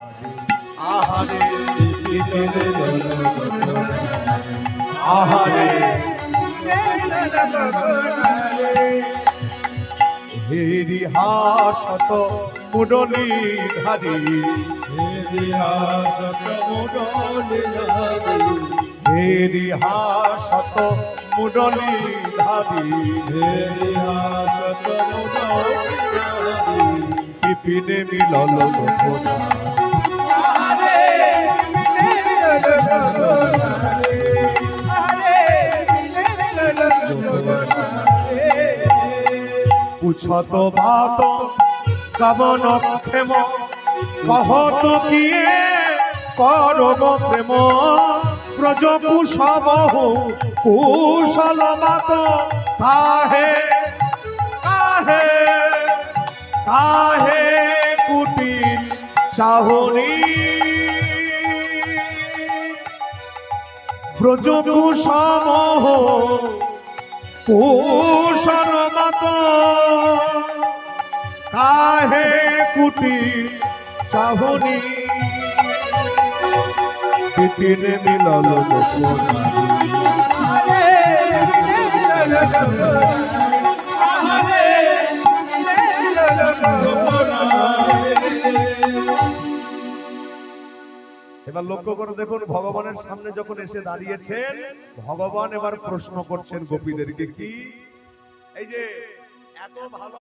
আহারে আহারে হেরি হাসত মুডলি ধারি হেরি হাসত মুডলি ধারি হেরি হাসত মুডলি ধারি হেরি হাসত মুডলি ধারি বিপিনে মিলল গোপনা পুছত বাত কবন প্রেম কহত কিয়ে করব প্রেম ব্রজ কুশবহু কুশল বাত কাহে কাহে কাহে কুটিল চাহনি ব্রজ কুশবহু কুশল বাত কাহে কুটি চাহনি বিপিনে মিলল গোপনা এবার লক্ষ্য করে দেখুন, ভগবানের সামনে যখন এসে দাঁড়িয়েছেন, ভগবান এবার প্রশ্ন করছেন গোপীদেরকে, কি এই যে এত ভালো